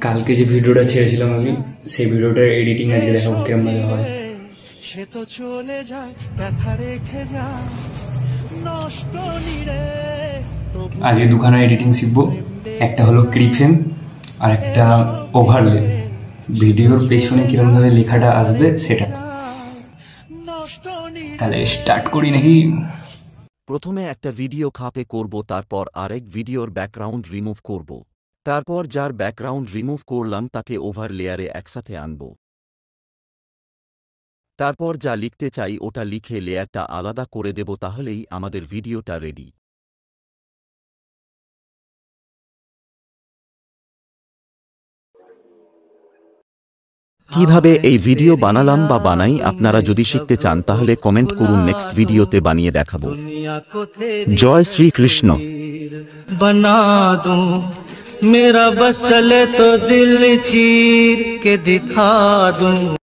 কালকে যে ভিডিওটা ছেড়েছিলাম আমি, সেই ভিডিওটার এডিটিং আজকে দেখাবো কেমন ভাবে হয়। সে তো চলে যায়, ব্যথা রেখে যায় নষ্ট নিরে। আজকে দুখানা এডিটিং শিখবো, একটা হলো ক্রিফ্রেম আর একটা ওভারলে। ভিডিওর পেছনে কিরকম ভাবে লেখাটা আসবে সেটা। তাহলে স্টার্ট করি নাকি? প্রথমে একটা ভিডিও খাপে করব, তারপর আরেক ভিডিওর ব্যাকগ্রাউন্ড রিমুভ করব, তারপর যার ব্যাকগ্রাউন্ড রিমুভ করলাম তাকে ওভার লেয়ারে একসাথে আনব, তারপর যা লিখতে চাই ওটা লিখে লেয়ারটা আলাদা করে দেব, তাহলেই আমাদের ভিডিওটা রেডি। কিভাবে এই ভিডিও বানালাম বা বানাই আপনারা যদি শিখতে চান তাহলে কমেন্ট করুন, নেক্সট ভিডিওতে বানিয়ে দেখাবো। জয় শ্রীকৃষ্ণ। बना दूं मेरा बस चले तो दिल चीर के दिखा दूं।